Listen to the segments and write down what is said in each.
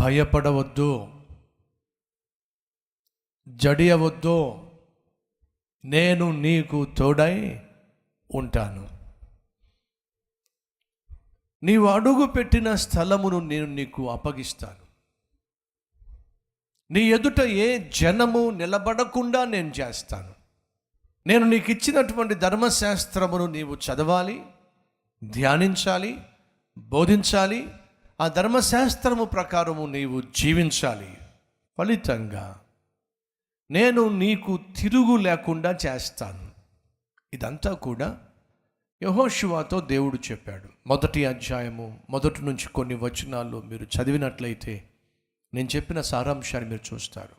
భయపడవద్దు, జడియవద్దు, నేను నీకు తోడై ఉంటాను. నీవు అడుగు పెట్టిన స్థలమును నేను నీకు అప్పగిస్తాను. నీ ఎదుట ఏ జనము నిలబడకుండా నేను చేస్తాను. నేను నీకు ఇచ్చినటువంటి ధర్మశాస్త్రమును నీవు చదవాలి, ధ్యానించాలి, బోధించాలి. ఆ ధర్మశాస్త్రము ప్రకారము నీవు జీవించాలి. ఫలితంగా నేను నీకు తిరుగు లేకుండా చేస్తాను. ఇదంతా కూడా యెహోషువతో దేవుడు చెప్పాడు. 1వ అధ్యాయము 1 నుంచి కొన్ని వచనాలు మీరు చదివినట్లయితే నేను చెప్పిన సారాంశాన్ని మీరు చూస్తారు.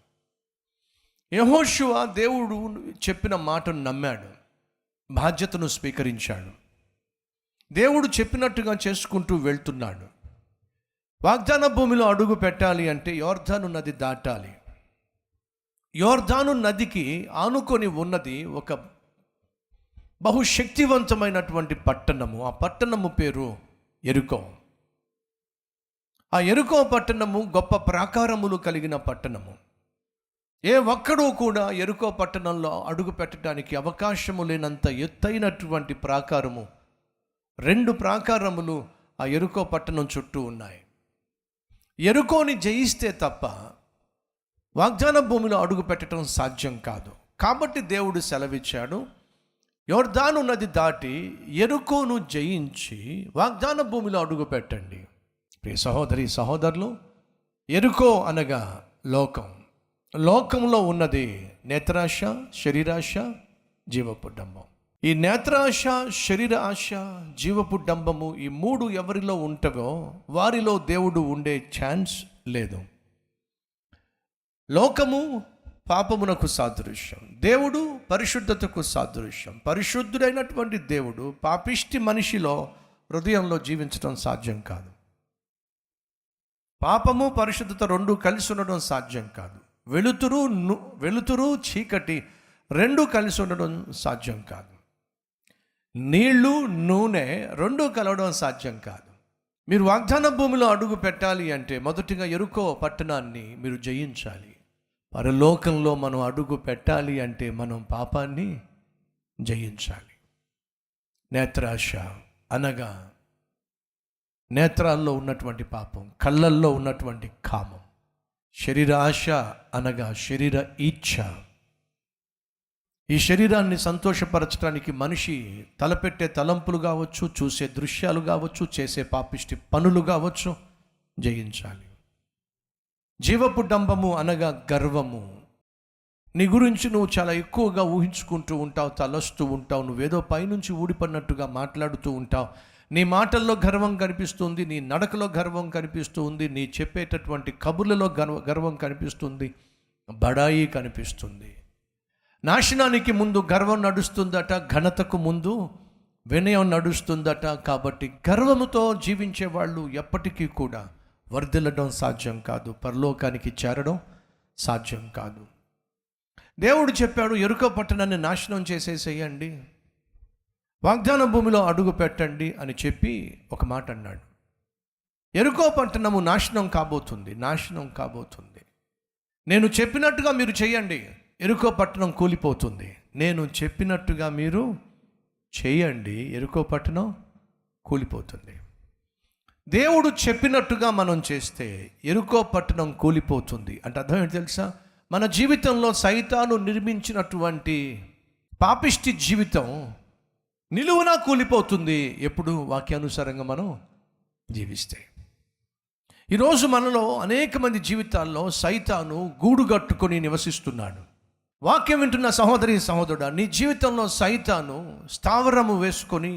యెహోషువ దేవుడు చెప్పిన మాటను నమ్మాడు, బాధ్యతను స్వీకరించాడు. దేవుడు చెప్పినట్టుగా చేసుకుంటూ వెళ్తున్నాడు. వాగ్దాన భూమిలో అడుగు పెట్టాలి అంటే యోర్దాను నది దాటాలి. యోర్దాను నదికి ఆనుకొని ఉన్నది ఒక బహుశక్తివంతమైనటువంటి పట్టణము. ఆ పట్టణము పేరు యెరికో. ఆ యెరికో పట్టణము గొప్ప ప్రాకారములు కలిగిన పట్టణము. ఏ ఒక్కడూ కూడా యెరికో పట్టణంలో అడుగు పెట్టడానికి అవకాశము లేనంత ఎత్తైనటువంటి ప్రాకారము, 2 ప్రాకారములు ఆ యెరికో పట్టణం చుట్టూ ఉన్నాయి. యెరికోని జయిస్తే తప్ప వాగ్దాన భూమిలో అడుగు పెట్టడం సాధ్యం కాదు. కాబట్టి దేవుడు సెలవిచ్చాడు, యోర్దాను నది దాటి యెరికోను జయించి వాగ్దాన భూమిలో అడుగు పెట్టండి. ప్రియ సహోదరి సహోదరులు, యెరికో అనగా లోకం. లోకంలో ఉన్నది నేత్రాశ, శరీరాశ, జీవపు డంబం. ఈ నేత్రాశ, శరీర ఆశ, జీవపు డంబము, ఈ 3 ఎవరిలో ఉంటవో వారిలో దేవుడు ఉండే ఛాన్స్ లేదు. లోకము పాపమునకు సాదృశ్యం, దేవుడు పరిశుద్ధతకు సాదృశ్యం. పరిశుద్ధుడైనటువంటి దేవుడు పాపిష్టి మనిషిలో హృదయంలో జీవించడం సాధ్యం కాదు. పాపము పరిశుద్ధత 2 కలిసి ఉండడం సాధ్యం కాదు. వెలుతురు చీకటి 2 కలిసి ఉండడం సాధ్యం కాదు. నీళ్లు నూనె 2 కలవడం సాధ్యం కాదు. మీరు వాగ్దాన భూమిలో అడుగు పెట్టాలి అంటే మొదటిగా యెరికో పట్టణాన్ని మీరు జయించాలి. పరలోకంలో మనం అడుగు పెట్టాలి అంటే మనం పాపాన్ని జయించాలి. నేత్రాశ అనగా నేత్రాల్లో ఉన్నటువంటి పాపం, కళ్ళల్లో ఉన్నటువంటి కామం. శరీర ఆశ అనగా శరీర ఇచ్ఛ. ఈ శరీరాన్ని సంతోషపరచడానికి మనిషి తలపెట్టే తలంపులు కావచ్చు, చూసే దృశ్యాలు కావచ్చు, చేసే పాపిష్టి పనులు కావచ్చు, జయించాలి. జీవపు డంబము అనగా గర్వము. నీ గురించి నువ్వు చాలా ఎక్కువగా ఊహించుకుంటూ ఉంటావు, తలస్తూ ఉంటావు, నువ్వేదో పైనుంచి ఊడిపడినట్టుగా మాట్లాడుతూ ఉంటావు. నీ మాటల్లో గర్వం కనిపిస్తుంది, నీ నడకలో గర్వం కనిపిస్తుంది, నీ చెప్పేటటువంటి కబుర్లలో గర్వం కనిపిస్తుంది, బడాయి కనిపిస్తుంది. నాశనానికి ముందు గర్వం నడుస్తుందట, ఘనతకు ముందు వినయం నడుస్తుందట. కాబట్టి గర్వముతో జీవించే వాళ్ళు ఎప్పటికీ కూడా వర్ధిల్లడం సాధ్యం కాదు, పరలోకానికి చేరడం సాధ్యం కాదు. దేవుడు చెప్పాడు, యెరికో పట్టణాన్ని నాశనం చేసేసేయండి, వాగ్దాన భూమిలో అడుగు పెట్టండి అని చెప్పి ఒక మాట అన్నాడు. యెరికో పట్టణము నాశనం కాబోతుంది. నేను చెప్పినట్టుగా మీరు చేయండి, యెరికో పట్టణం కూలిపోతుంది. నేను చెప్పినట్టుగా మీరు చేయండి, యెరికో పట్టణం కూలిపోతుంది. దేవుడు చెప్పినట్టుగా మనం చేస్తే యెరికో పట్టణం కూలిపోతుంది. అంటే అర్థం ఏంటి తెలుసా? మన జీవితంలో సైతాను నిర్మించినటువంటి పాపిష్టి జీవితం నిలువునా కూలిపోతుంది ఎప్పుడు వాక్యానుసారంగా మనం జీవిస్తే. ఈరోజు మనలో అనేక మంది జీవితాల్లో సైతాను గూడు కట్టుకొని నివసిస్తున్నాడు. వాక్యం వింటున్న సహోదరి సహోదరుడా, నీ జీవితంలో సైతాను స్థావరము వేసుకొని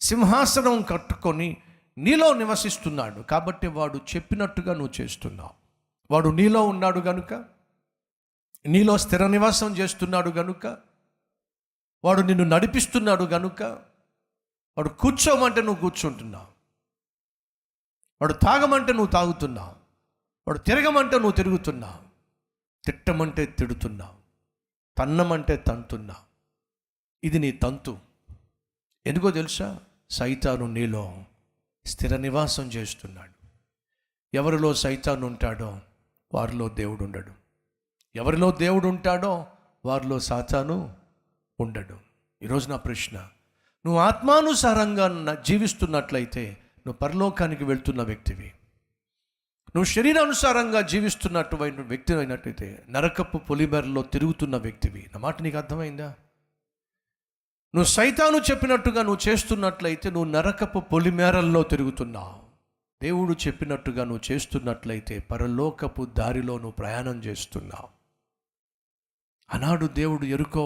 సింహాసనం కట్టుకొని నీలో నివసిస్తున్నాడు. కాబట్టి వాడు చెప్పినట్టుగా నువ్వు చేస్తున్నావు. వాడు నీలో ఉన్నాడు గనుక, నీలో స్థిర నివాసం చేస్తున్నాడు గనుక, వాడు నిన్ను నడిపిస్తున్నాడు గనుక, వాడు కూర్చోమంటే నువ్వు కూర్చుంటున్నావు, వాడు తాగమంటే నువ్వు తాగుతున్నావు, వాడు తిరగమంటే నువ్వు తిరుగుతున్నావు, తిట్టమంటే తిడుతున్నావు, తన్నమంటే తంతున్నావు. ఇది నీ తంతు. ఎందుకో తెలుసా? సైతాను నీలో స్థిర నివాసం చేస్తున్నాడు. ఎవరిలో సైతాను ఉంటాడో వారిలో దేవుడు ఉండడు. ఎవరిలో దేవుడు ఉంటాడో వారిలో సాతాను ఉండడు. ఈరోజు నా ప్రశ్న, నువ్వు ఆత్మానుసారంగా జీవిస్తున్నట్లయితే నువ్వు పరలోకానికి వెళ్తున్న వ్యక్తివి. నువ్వు శరీరానుసారంగా జీవిస్తున్నటువంటి వ్యక్తి అయినట్టయితే నరకపు పొలిమేరలో తిరుగుతున్న వ్యక్తివి. నా మాట నీకు అర్థమైందా? నువ్వు సైతాను చెప్పినట్టుగా నువ్వు చేస్తున్నట్లయితే నువ్వు నరకపు పొలిమేరల్లో తిరుగుతున్నావు. దేవుడు చెప్పినట్టుగా నువ్వు చేస్తున్నట్లయితే పరలోకపు దారిలో నువ్వు ప్రయాణం చేస్తున్నావు. ఆనాడు దేవుడు యెరికో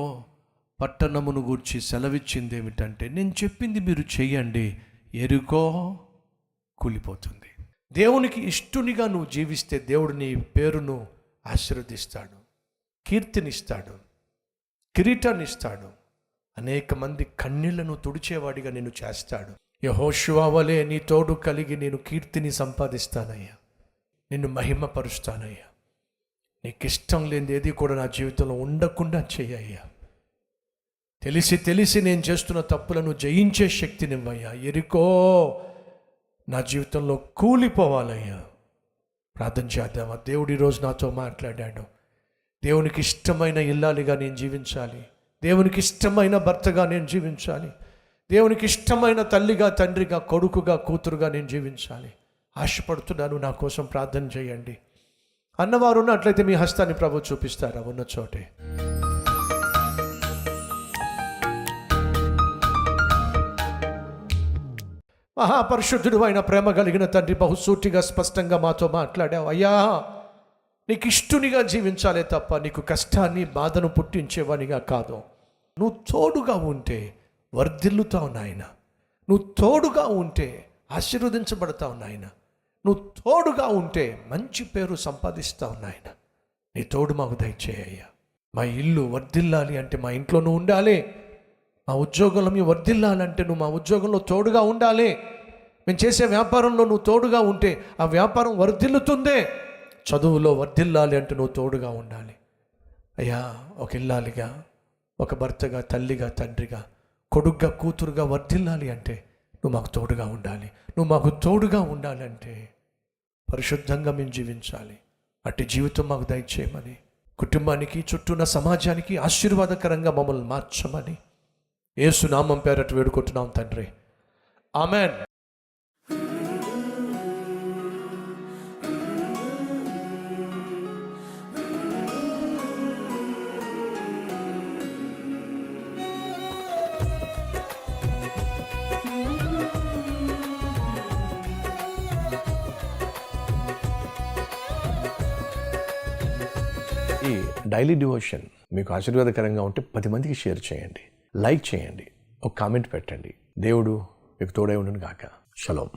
పట్టణమును గూర్చి సెలవిచ్చింది ఏమిటంటే, నేను చెప్పింది మీరు చెయ్యండి, యెరికో కూలిపోతుంది. దేవునికి ఇష్టునిగా నువ్వు జీవిస్తే దేవుడు నీ పేరును ఆశీర్వదిస్తాడు, కీర్తినిస్తాడు, కిరీటాన్ని ఇస్తాడు, అనేక మంది కన్నీళ్లను తుడిచేవాడిగా నిన్ను చేస్తాడు. యెహోషువ వలె నీ తోడు కలిగి నేను కీర్తిని సంపాదిస్తానయ్యా, నిన్ను మహిమపరుస్తానయ్యా. నీకు ఇష్టం లేనిది ఏది కూడా నా జీవితంలో ఉండకుండా చెయ్యయ్యా. తెలిసి తెలిసి నేను చేస్తున్న తప్పులను జయించే శక్తినివ్వయ్యా. యెరికో నా జీవితంలో కూలిపోవాలయ్యా. ప్రార్థన చేద్దామా? దేవుడు ఈరోజు నాతో మాట్లాడాడు. దేవునికి ఇష్టమైన ఇల్లాలిగా నేను జీవించాలి, దేవునికి ఇష్టమైన భర్తగా నేను జీవించాలి, దేవునికి ఇష్టమైన తల్లిగా, తండ్రిగా, కొడుకుగా, కూతురుగా నేను జీవించాలి. ఆశపడుతున్నాను, నా కోసం ప్రార్థన చేయండి అన్నవారు ఉన్నట్లయితే మీ హస్తాన్ని ప్రభు చూపిస్తారా? ఉన్న చోటే. మహాపరిశుద్ధుడు అయిన ప్రేమ కలిగిన తండ్రి, బహుసూటిగా స్పష్టంగా మాతో మాట్లాడావు అయ్యా. నీకు ఇష్టునిగా జీవించాలే తప్ప నీకు కష్టాన్ని, బాధను పుట్టించేవానిగా కాదు. నువ్వు తోడుగా ఉంటే వర్ధిల్లుతావు నాయన. నువ్వు తోడుగా ఉంటే ఆశీర్వదించబడతావు నాయన. నువ్వు తోడుగా ఉంటే మంచి పేరు సంపాదిస్తావు నాయన. నీ తోడు మాకు దయచేయ్యా. మా ఇల్లు వర్ధిల్లాలి అంటే మా ఇంట్లో నువ్వు ఉండాలి. మా ఉద్యోగంలో మేము వర్ధిల్లాలంటే నువ్వు మా ఉద్యోగంలో తోడుగా ఉండాలి. మేము చేసే వ్యాపారంలో నువ్వు తోడుగా ఉంటే ఆ వ్యాపారం వర్ధిల్లుతుందే. చదువులో వర్ధిల్లాలి అంటే నువ్వు తోడుగా ఉండాలి అయ్యా. ఒక ఇల్లాలిగా, ఒక భర్తగా, తల్లిగా, తండ్రిగా, కొడుగ్గా, కూతురుగా వర్ధిల్లాలి అంటే నువ్వు మాకు తోడుగా ఉండాలి. నువ్వు మాకు తోడుగా ఉండాలంటే పరిశుద్ధంగా మేము జీవించాలి. అట్టి జీవితం మాకు దయచేయమని, కుటుంబానికి, చుట్టూన్న సమాజానికి ఆశీర్వాదకరంగా మమ్మల్ని మార్చమని యేసు నామం పేరట వేడుకుంటున్నాం తండ్రి. ఆమెన్. ఈ డైలీ డివోషన్ మీకు ఆశీర్వాదకరంగా ఉంటే 10 మందికి షేర్ చేయండి, లైక్ చేయండి, ఒక కామెంట్ పెట్టండి. దేవుడు మీకు తోడై ఉండును గాక. షలోమ్.